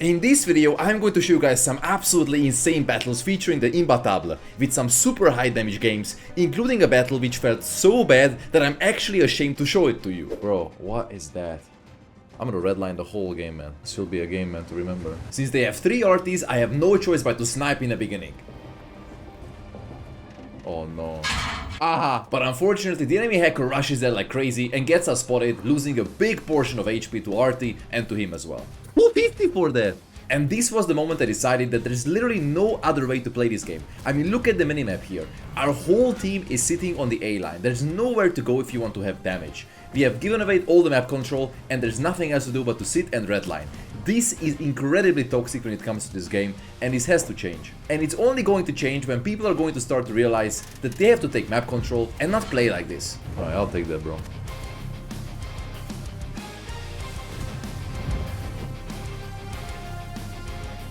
In this video, I'm going to show you guys some absolutely insane battles featuring the Imbattable, with some super high damage games, including a battle which felt so bad that I'm actually ashamed to show it to you. Bro, what is that? I'm gonna redline the whole game, man. This will be a game, man, to remember. Since they have 3 arties, I have no choice but to snipe in the beginning. Oh no. Aha! But unfortunately, the enemy hacker rushes there like crazy and gets us spotted, losing a big portion of HP to Artie and to him as well. 250 for that! And this was the moment I decided that there's literally no other way to play this game. I mean, look at the minimap here. Our whole team is sitting on the A line. There's nowhere to go if you want to have damage. We have given away all the map control and there's nothing else to do but to sit and redline. This is incredibly toxic when it comes to this game, and this has to change. And it's only going to change when people are going to start to realize that they have to take map control and not play like this. Alright, I'll take that, bro.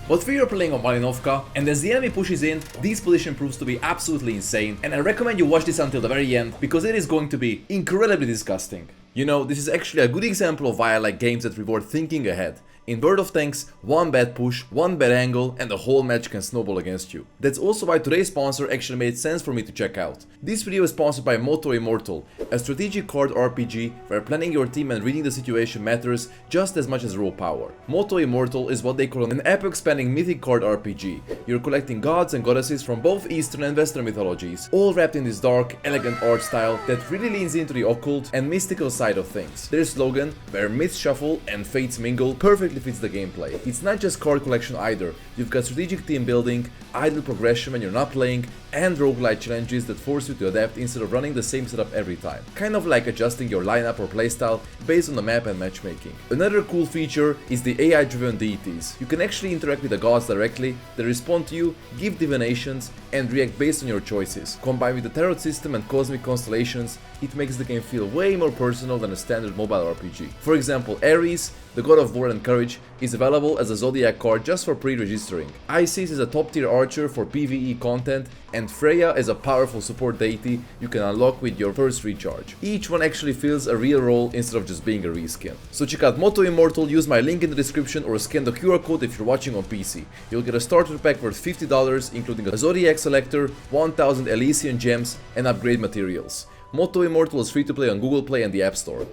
But we are playing on Malinovka, and as the enemy pushes in, this position proves to be absolutely insane, and I recommend you watch this until the very end, because it is going to be incredibly disgusting. You know, this is actually a good example of why I like games that reward thinking ahead. In World of Tanks, one bad push, one bad angle, and the whole match can snowball against you. That's also why today's sponsor actually made sense for me to check out. This video is sponsored by WoT Immortal, a strategic card RPG where planning your team and reading the situation matters just as much as raw power. WoT Immortal is what they call an epoch-spanning mythic card RPG. You're collecting gods and goddesses from both Eastern and Western mythologies, all wrapped in this dark, elegant art style that really leans into the occult and mystical side of things. Their slogan, where myths shuffle and fates mingle, perfectly fits the gameplay. It's not just card collection either. You've got strategic team building, idle progression when you're not playing, and roguelite challenges that force you to adapt instead of running the same setup every time. Kind of like adjusting your lineup or playstyle based on the map and matchmaking. Another cool feature is the AI-driven deities. You can actually interact with the gods directly, they respond to you, give divinations, and react based on your choices. Combined with the tarot system and cosmic constellations, it makes the game feel way more personal than a standard mobile RPG. For example, Ares, the god of war and courage, is available as a Zodiac card just for pre-registering. Isis is a top-tier archer for PvE content, and Freya is a powerful support deity you can unlock with your first recharge. Each one actually fills a real role instead of just being a reskin. So check out WoT Immortal, use my link in the description or scan the QR code if you're watching on PC. You'll get a starter pack worth $50, including a Zodiac Selector, 1000 Elysian gems, and upgrade materials. WoT Immortal is free to play on Google Play and the App Store.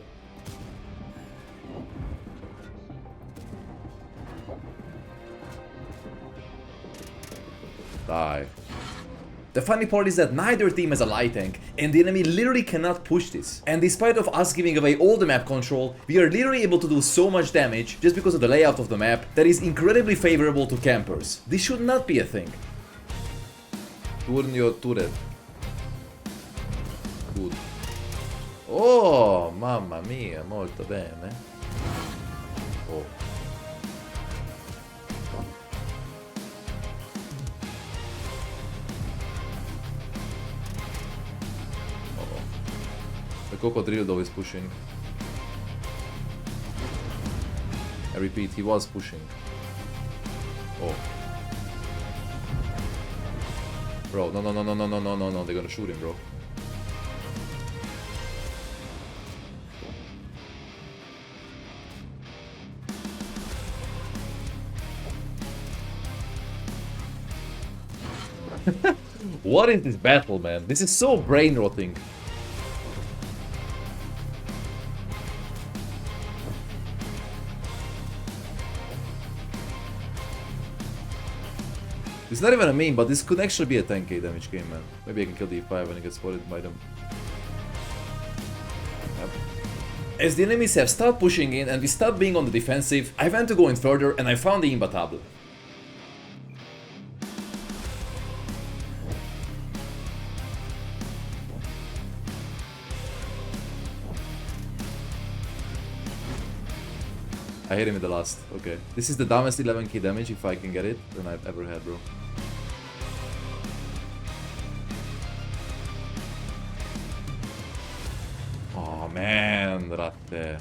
Die. The funny part is that neither team has a light tank, and the enemy literally cannot push this. And despite of us giving away all the map control, we are literally able to do so much damage just because of the layout of the map that is incredibly favorable to campers. This should not be a thing. Turn your turret. Good. Oh, mamma mia, molto bene. Oh. The crocodile though is pushing. I repeat, he was pushing. Oh. Bro, no, they're gonna shoot him, bro. What is this battle, man? This is so brain-rotting. It's not even a meme, but this could actually be a 10k damage game, man. Maybe I can kill the E5 when I get spotted by them. Yep. As the enemies have stopped pushing in and we stopped being on the defensive, I went to go in further and I found the Imbattable. I hit him with the last. Okay. This is the dumbest 11k damage, if I can get it, than I've ever had, bro. Oh man, ratte.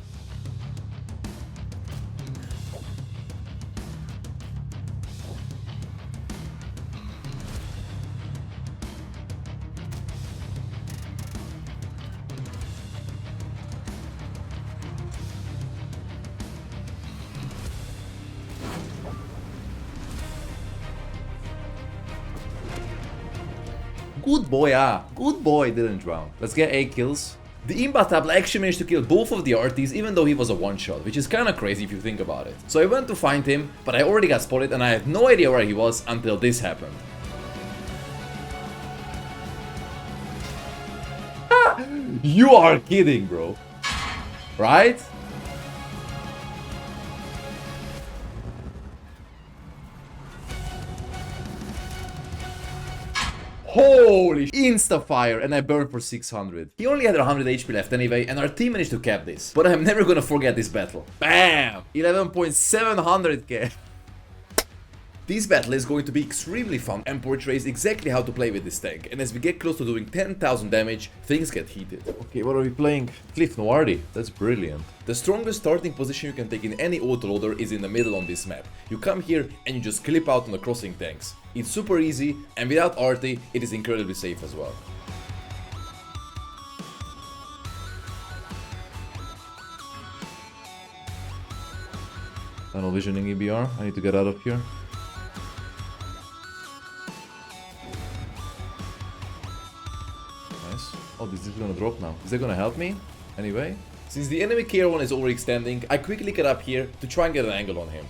Good boy, Good boy, didn't drown. Let's get 8 kills. The Imbattable actually managed to kill both of the arties even though he was a one-shot, which is kinda crazy if you think about it. So I went to find him, but I already got spotted and I had no idea where he was until this happened. You are kidding, bro. Right? Holy insta-fire, and I burned for 600. He only had 100 HP left anyway, and our team managed to cap this. But I'm never gonna forget this battle. Bam! 11.700k. This battle is going to be extremely fun and portrays exactly how to play with this tank. And as we get close to doing 10,000 damage, things get heated. Okay, what are we playing? Cliff Noirdi. That's brilliant. The strongest starting position you can take in any autoloader is in the middle on this map. You come here and you just clip out on the crossing tanks. It's super easy, and without arty, it is incredibly safe as well. Tunnel visioning EBR. I need to get out of here. Oh, this is gonna drop now. Is that gonna help me? Anyway. Since the enemy KR1 is overextending, I quickly get up here to try and get an angle on him.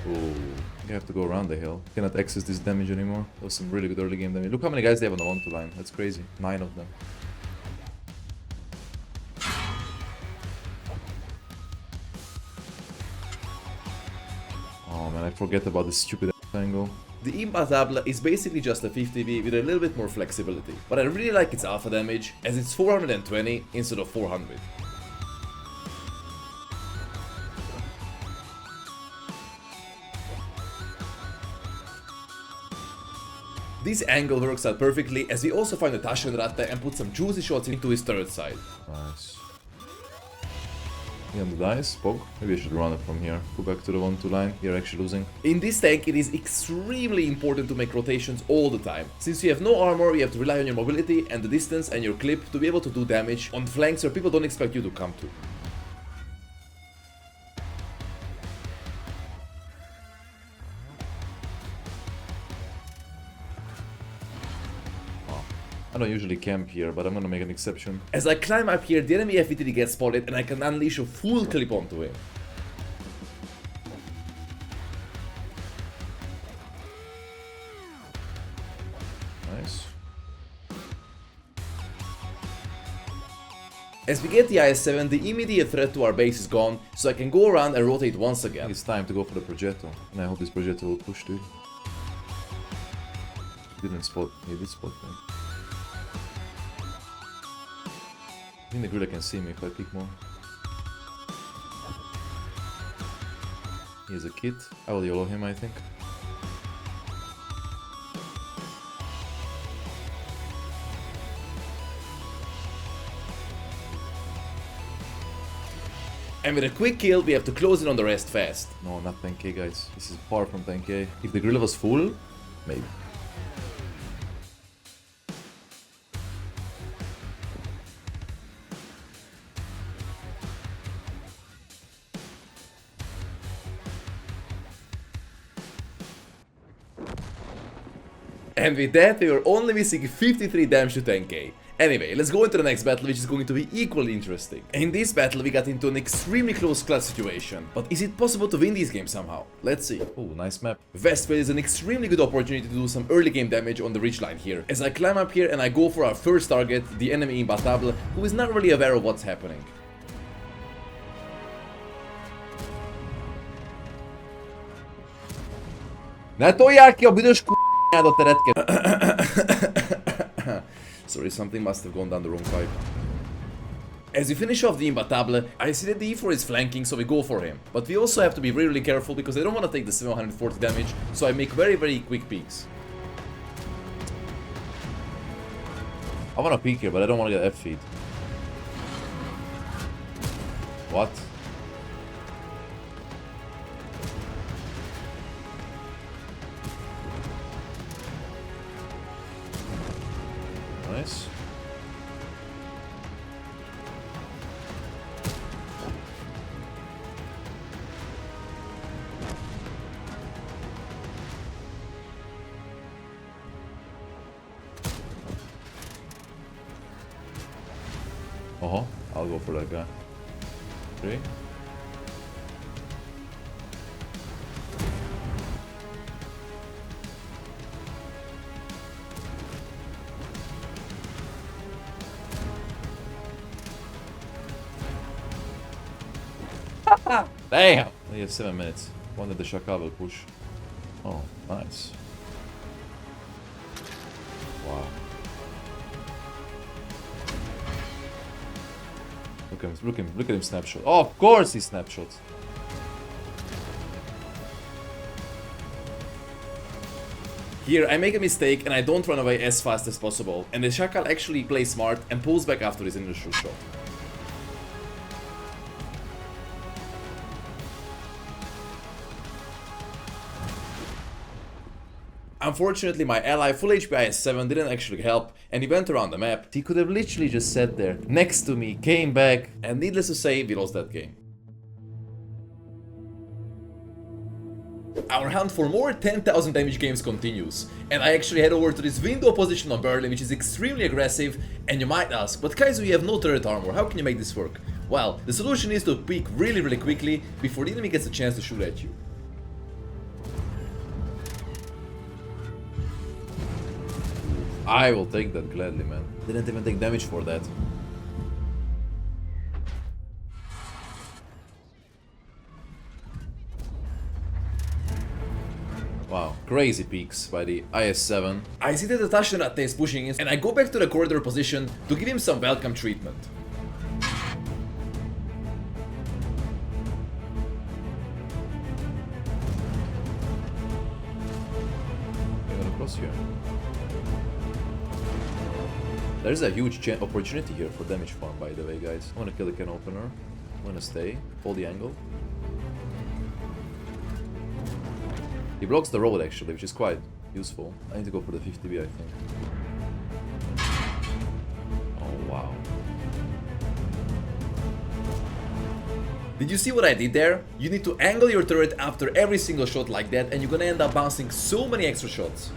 Oh, you have to go around the hill. Cannot access this damage anymore. That was some really good early game damage. Look how many guys they have on the 1-2 line. That's crazy. 9 of them. Oh man, I forget about this stupid angle. The Imbattable is basically just a 50v with a little bit more flexibility, but I really like its alpha damage as it's 420 instead of 400. This angle works out perfectly as we also find a Taschenratte and put some juicy shots into his turret side. Nice. He on the dice, poke. Maybe I should run it from here. Go back to the 1-2 line. You're actually losing. In this tank, it is extremely important to make rotations all the time. Since you have no armor, you have to rely on your mobility and the distance and your clip to be able to do damage on flanks where people don't expect you to come to. I don't usually camp here, but I'm gonna make an exception. As I climb up here, the enemy FVTD gets spotted and I can unleash a full clip onto him. Nice. As we get the IS-7, the immediate threat to our base is gone, so I can go around and rotate once again. It's time to go for the Progetto, and I hope this Progetto will push, dude. He didn't spot, he did spot me. I think the gorilla can see me if I peek more. He has a kit. I will YOLO him, I think. And with a quick kill, we have to close in on the rest fast. No, not 10k, guys. This is far from 10k. If the gorilla was full, maybe. And with that, we were only missing 53 damage to 10k. Anyway, let's go into the next battle, which is going to be equally interesting. In this battle, we got into an extremely close clutch situation. But is it possible to win this game somehow? Let's see. Oh, nice map. Westvale is an extremely good opportunity to do some early game damage on the ridge line here. As I climb up here and I go for our first target, the enemy Imbattable, who is not really aware of what's happening. Ne tolják ki a büdös k***ádat, te retke. Sorry, something must have gone down the wrong pipe. As we finish off the Imbattable, I see that the E4 is flanking, so we go for him. But we also have to be really careful because I don't want to take the 740 damage, so I make very quick peeks. I want to peek here, but I don't want to get F-feed. What? Nice. Uh-huh. I'll go for that guy. 3. Damn! We have 7 minutes. One that the Shaka will push. Oh, nice. Wow. Look at him snapshot. Oh, of course he snapshots. Here I make a mistake and I don't run away as fast as possible, and the Shakal actually plays smart and pulls back after his initial shot. Unfortunately, my ally full HP IS-7 didn't actually help, and he went around the map. He could have literally just sat there next to me, came back, and needless to say, we lost that game. Our hunt for more 10,000 damage games continues, and I actually head over to this window position on Berlin, which is extremely aggressive, and you might ask, but kajzoo, you have no turret armor, how can you make this work? Well, the solution is to peek really quickly before the enemy gets a chance to shoot at you. I will take that gladly, man. Didn't even take damage for that. Wow, crazy peaks by the IS-7. I see that the Tashnarate is pushing in, and I go back to the corridor position to give him some welcome treatment. I'm gonna cross here. There's a huge opportunity here for damage farm, by the way, guys. I wanna kill the can opener. I wanna stay, hold the angle. He blocks the road actually, which is quite useful. I need to go for the 50B, I think. Oh wow. Did you see what I did there? You need to angle your turret after every single shot like that, and you're gonna end up bouncing so many extra shots.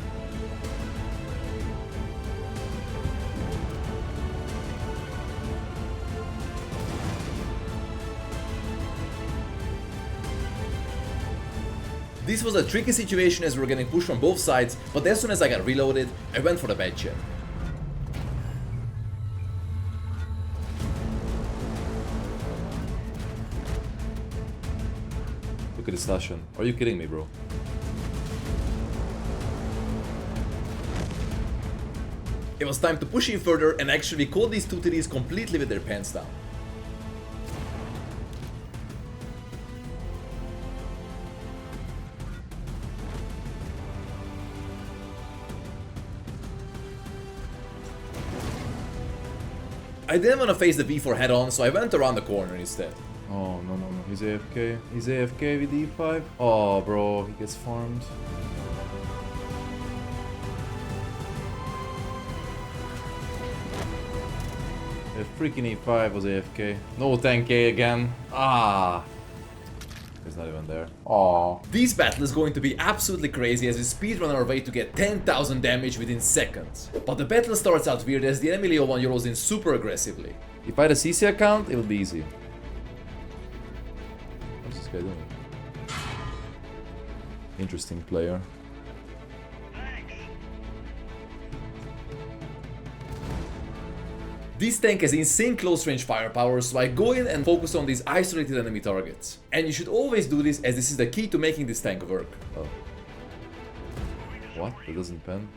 This was a tricky situation as we were getting pushed from both sides, but as soon as I got reloaded, I went for the bad jet. Look at this station. Are you kidding me, bro? It was time to push in further and actually caught these two deities completely with their pants down. I didn't want to face the V4 head on, so I went around the corner instead. Oh, no, he's AFK. He's AFK with E5. Oh, bro, he gets farmed. The freaking E5 was AFK. No 10k again. Ah. He's not even there. Aww. This battle is going to be absolutely crazy as we speedrun our way to get 10,000 damage within seconds. But the battle starts out weird as the enemy Leo 1 YOLOs in super aggressively. If I had a CC account, it would be easy. What's this guy doing? Interesting player. This tank has insane close range firepower, so I go in and focus on these isolated enemy targets. And you should always do this as this is the key to making this tank work. Oh. What? That doesn't pen?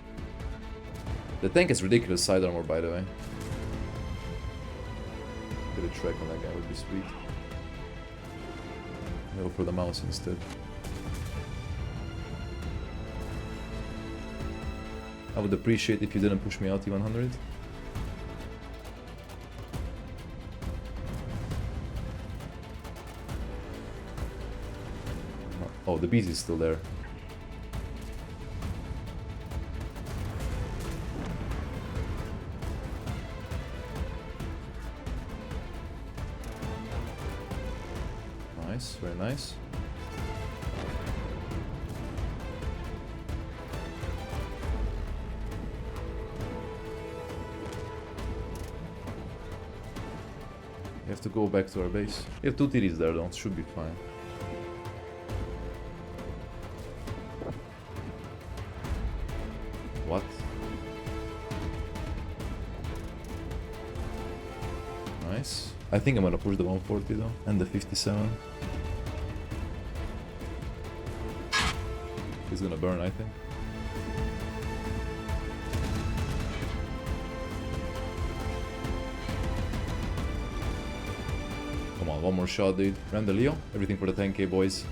The tank has ridiculous side armor, by the way. Get a track on that guy would be sweet. I'll go for the mouse instead. I would appreciate if you didn't push me out T100. Oh, the beast is still there. Nice, very nice. We have to go back to our base. We have 2 deities there though, it should be fine. What? Nice. I think I'm gonna push the 140 though, and the 57. He's gonna burn, I think. Come on, one more shot, dude. Ram the Leo. Everything for the 10k, boys.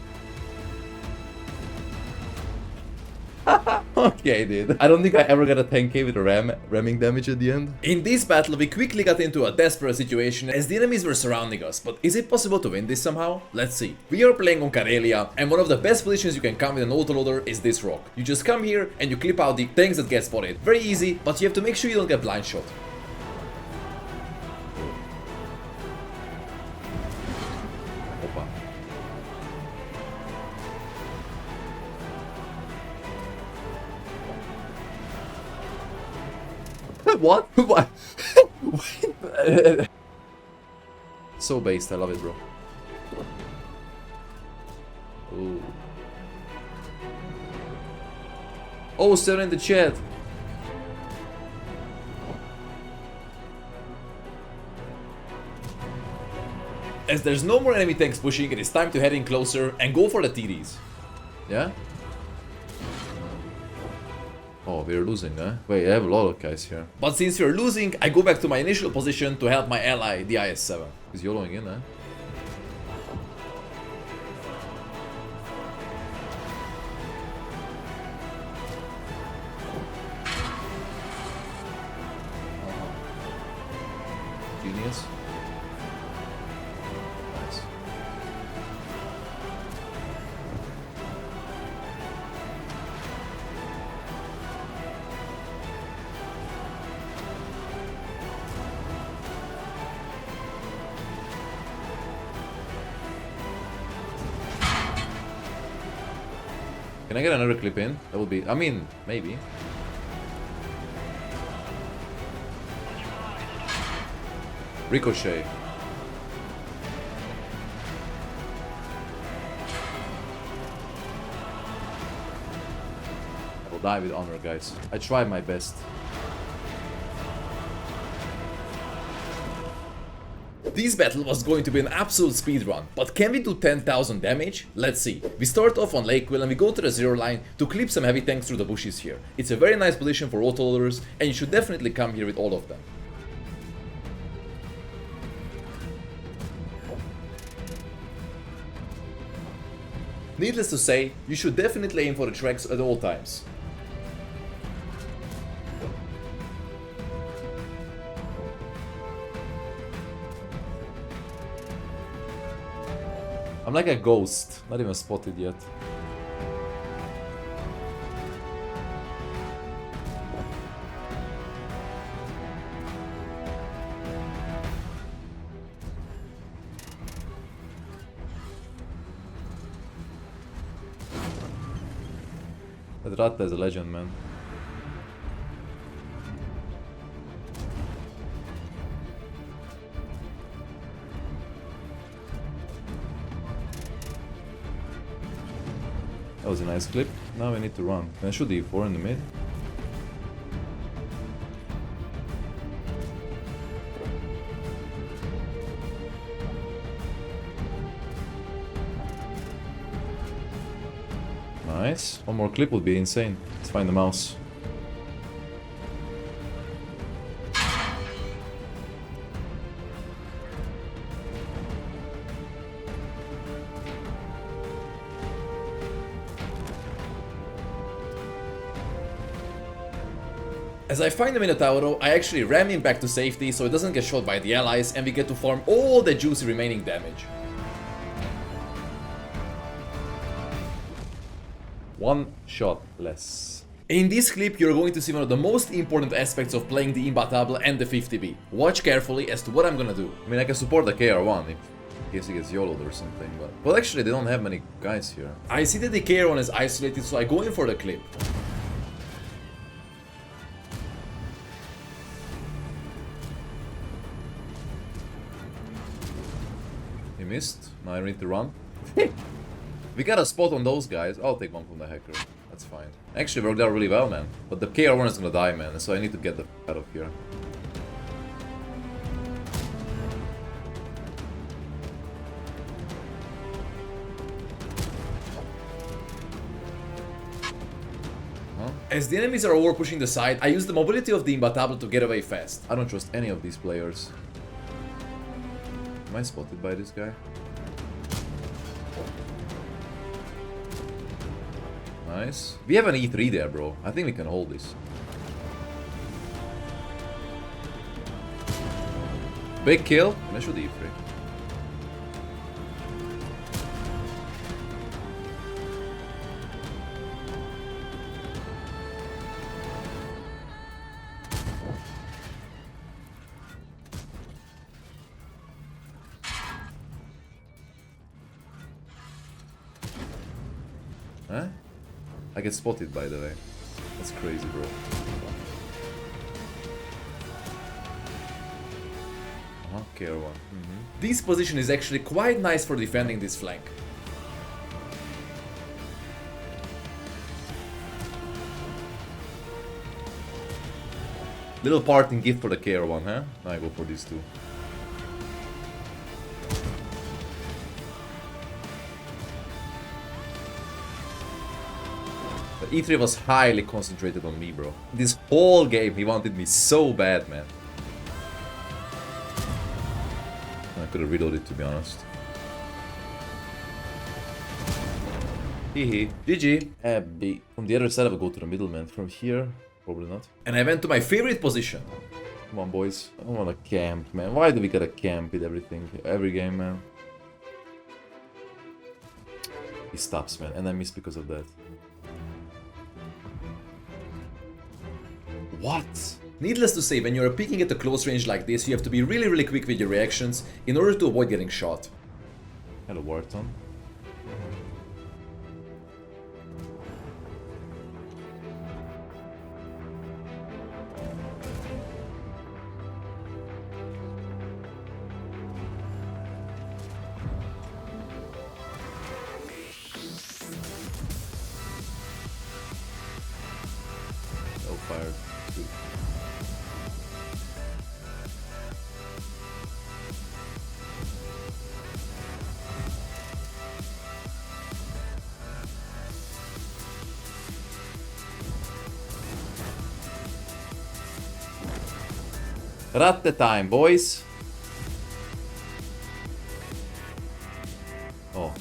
Okay, dude. I don't think I ever got a 10k with a ramming damage at the end. In this battle, we quickly got into a desperate situation as the enemies were surrounding us. But is it possible to win this somehow? Let's see. We are playing on Karelia, and one of the best positions you can come with an autoloader is this rock. You just come here and you clip out the tanks that get spotted. Very easy, but you have to make sure you don't get blind shot. Opa. What? What? So based, I love it, bro. Ooh. Oh, still in the chat. As there's no more enemy tanks pushing, it is time to head in closer and go for the deities. Yeah? Oh, we're losing, huh? Wait, I have a lot of guys here. But since we're losing, I go back to my initial position to help my ally, the IS-7. He's YOLOing in, huh? Genius. Nice. Can I get another clip in? That would be, I mean, maybe. Ricochet. I will die with honor, guys. I tried my best. This battle was going to be an absolute speedrun, but can we do 10,000 damage? Let's see. We start off on Lakeville and we go to the 0 line to clip some heavy tanks through the bushes here. It's a very nice position for autoloaders and you should definitely come here with all of them. Needless to say, you should definitely aim for the tracks at all times. I'm like a ghost, not even spotted yet. That Ratta is a legend, man. That was a nice clip. Now we need to run. Can I shoot the E4 in the mid? Nice. One more clip would be insane. Let's find the mouse. As I find the Minotauro, I actually ram him back to safety so it doesn't get shot by the allies and we get to farm all the juicy remaining damage. One shot less. In this clip you're going to see one of the most important aspects of playing the Imbattable and the 50B. Watch carefully as to what I'm gonna do. I mean, I can support the KR1 in case he gets YOLO'd or something, but... Well, actually they don't have many guys here. I see that the KR1 is isolated, so I go in for the clip. He missed. Now I need to run. We got a spot on those guys. I'll take one from the hacker. That's fine. Actually worked out really well, man. But the KR1 is gonna die, man. So I need to get the f out of here. As the enemies are over pushing the side, I use the mobility of the Imbattable to get away fast. I don't trust any of these players. Am I spotted by this guy? Nice. We have an E3 there, bro. I think we can hold this. Big kill. And I shoot E3. Huh? I get spotted, by the way. That's crazy, bro. KR1. This position is actually quite nice for defending this flank. Little parting gift for the KR1, huh? Now I go for these two. The E3 was highly concentrated on me, bro. This whole game, he wanted me so bad, man. I could have reloaded, to be honest. Hehe. GG. Abby. From the other side, I will go to the middle, man. From here, probably not. And I went to my favorite position. Come on, boys. I don't want to camp, man. Why do we gotta camp with everything? Every game, man. He stops, man. And I missed because of that. What? Needless to say, when you're peeking at a close range like this, you have to be really quick with your reactions in order to avoid getting shot. Hello, Wharton. Oh, fired. Ratte time, boys. Oh.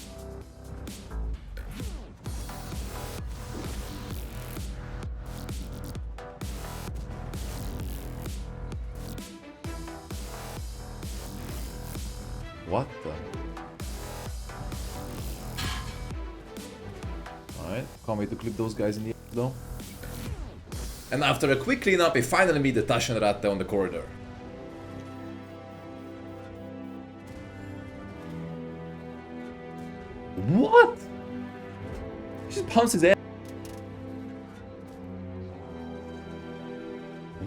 What the? Alright, can't wait to clip those guys in the though. And after a quick cleanup, I finally meet the Taschenratte on the corridor. What? He just pumps his ass.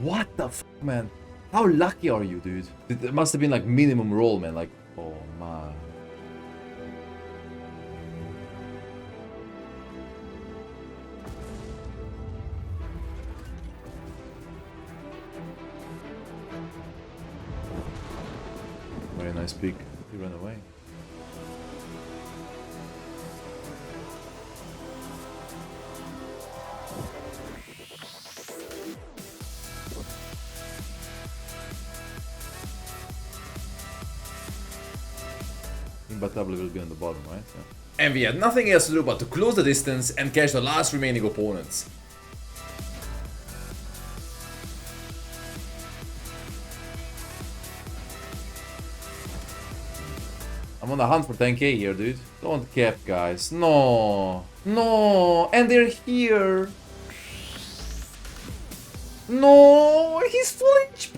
What the f, man? How lucky are you, dude? It must have been like minimum roll, man. Like, oh man. Very nice peek. He ran away. Imbattable will be on the bottom, right? Yeah. And we had nothing else to do but to close the distance and catch the last remaining opponents. I'm on the hunt for 10k here, dude. Don't cap, guys. No. No. And they're here. No. He's full HP.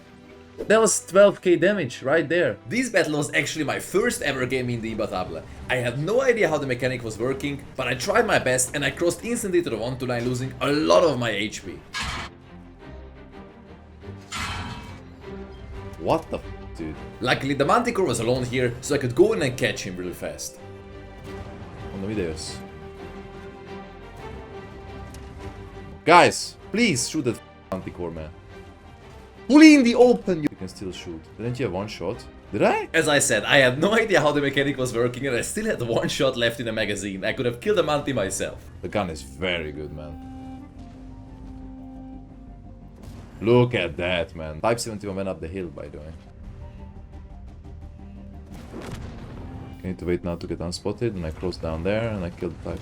That was 12k damage right there. This battle was actually my first ever game in the Imbattable. I had no idea how the mechanic was working, but I tried my best and I crossed instantly to the 1-2 line, losing a lot of my HP. What the f? dude. Luckily the Manticore was alone here, so I could go in and catch him really fast. On the videos. Guys, please shoot that Manticore, man. Fully in the open, you can still shoot. Didn't you have one shot? Did I? As I said, I had no idea how the mechanic was working and I still had one shot left in the magazine. I could have killed the Manti myself. The gun is very good, man. Look at that, man. Type 71 went up the hill, by the way. I need to wait now to get unspotted, and I cross down there and I kill the Type.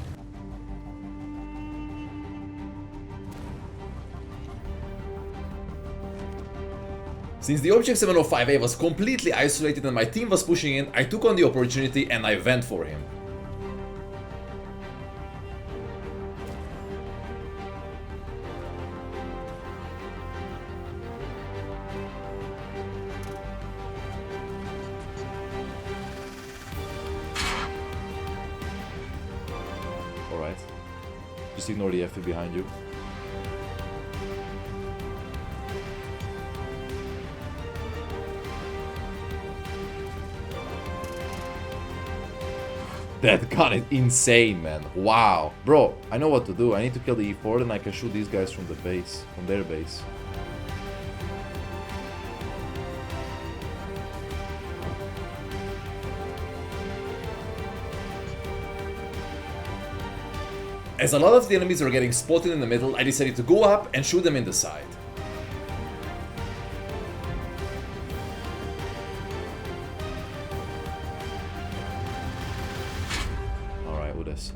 Since the Object 705A was completely isolated and my team was pushing in, I took on the opportunity and I went for him. Alright. Just ignore the FP behind you. That gun is insane, man. Wow. Bro, I know what to do. I need to kill the E4 and I can shoot these guys from the base. From their base. As a lot of the enemies were getting spotted in the middle, I decided to go up and shoot them in the side.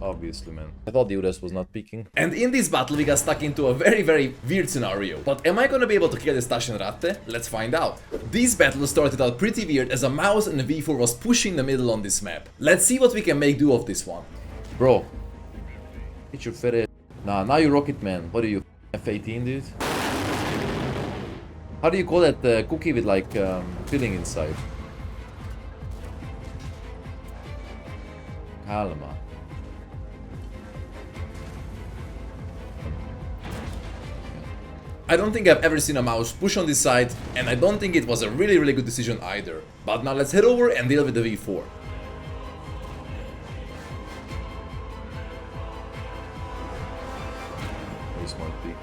Obviously, man. I thought the Udas was not peeking. And in this battle we got stuck into a very weird scenario. But am I gonna be able to kill this Taschenratte? Let's find out. This battle started out pretty weird as a mouse and a V4 was pushing the middle on this map. Let's see what we can make do of this one. Bro. Hit your fat ass. Nah, now you rocket, man. What are you, F18, dude? How do you call that cookie with like filling inside? Calma. I don't think I've ever seen a mouse push on this side, and I don't think it was a really good decision either. But now let's head over and deal with the V4. Very smart peek.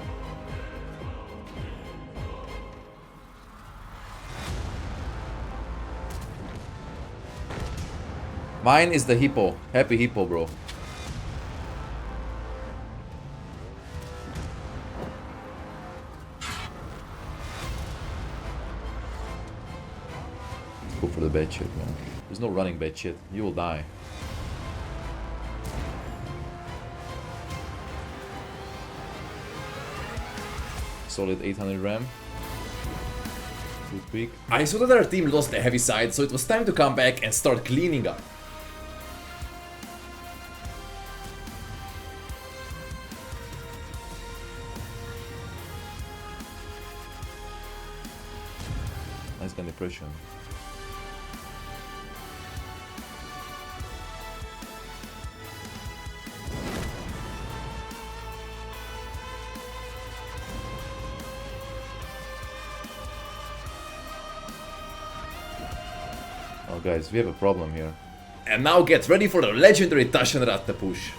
Mine is the hippo. Happy hippo, bro. Go for the bad shit, man. There's no running bad shit. You will die. Solid 800 RAM. Good peek. I saw that our team lost the heavy side, so it was time to come back and start cleaning up. Nice gun depression. Oh guys, we have a problem here. And now get ready for the legendary Taschenratte push.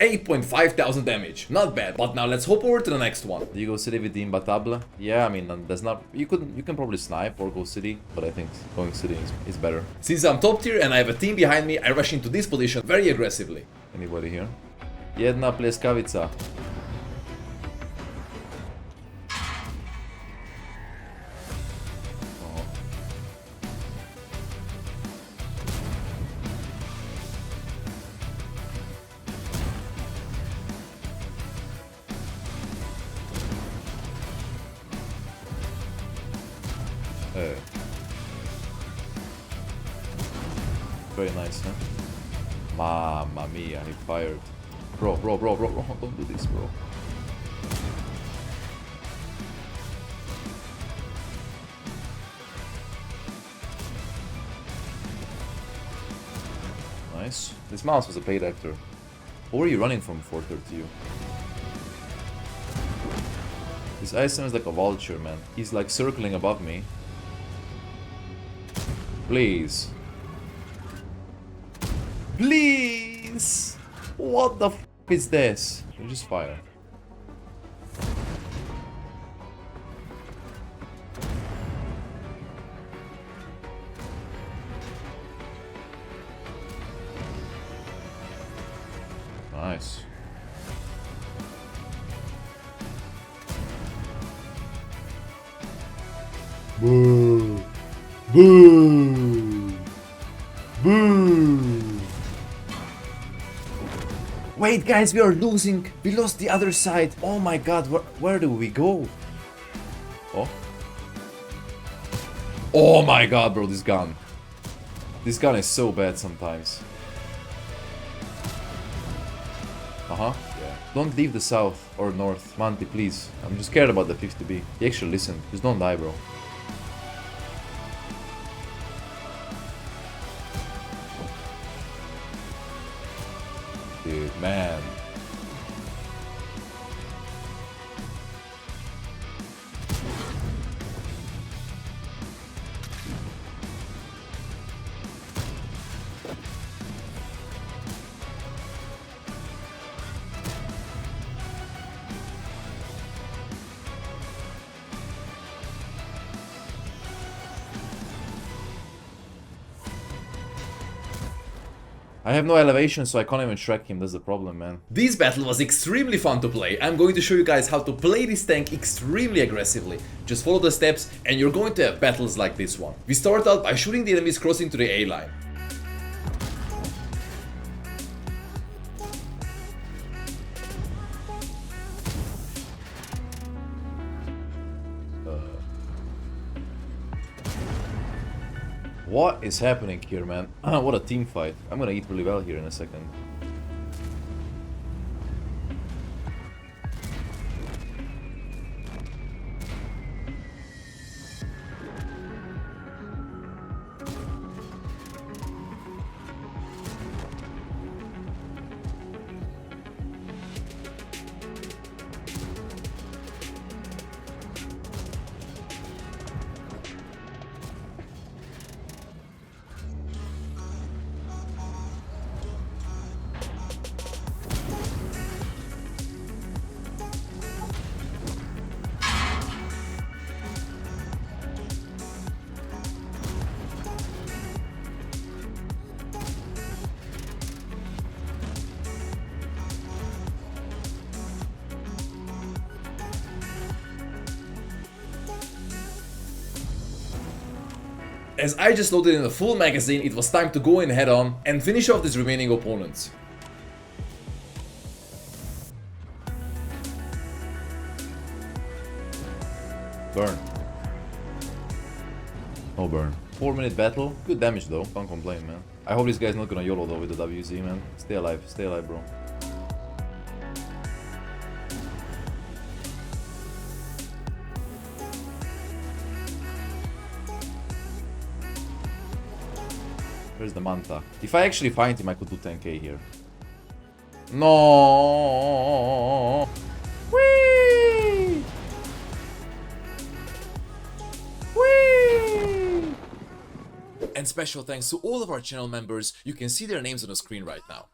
$8,500 damage, not bad. But now let's hop over to the next one. Do you go city with the Imbattable? Yeah, I mean, there's not. You can probably snipe or go city, but I think going city is better. Since I'm top tier and I have a team behind me, I rush into this position very aggressively. Anybody here? Jedna pleskavica. Very nice, huh? Mamma mia, he fired. Bro, don't do this, bro. Nice. This mouse was a paid actor. What were you running from 432? This item is like a vulture, man. He's like circling above me. Please. Please! What the f is this? You just fire. Nice. Boo! Boo! Boo! Wait, guys, we are losing. We lost the other side. Oh my god, where do we go? Oh. Oh my god, bro, this gun. This gun is so bad sometimes. Uh-huh, yeah. Don't leave the south or north. Monty, please. I'm just scared about the 50B. He actually listened. Just don't die, bro. Dude, man. I have no elevation, so I can't even track him. That's the problem, man. This battle was extremely fun to play. I'm going to show you guys how to play this tank extremely aggressively. Just follow the steps and you're going to have battles like this one. We start out by shooting the enemies crossing to the A line. What is happening here, man? What a team fight. I'm gonna eat really well here in a second. As I just loaded in a full magazine, it was time to go in head on and finish off these remaining opponents. Burn. No burn. 4-minute battle. Good damage though. Can't complain, man. I hope this guy's not gonna YOLO though with the WZ, man. Stay alive, bro. Where's the Manta? If I actually find him, I could do 10k here. No. Whee! Whee! And special thanks to all of our channel members. You can see their names on the screen right now.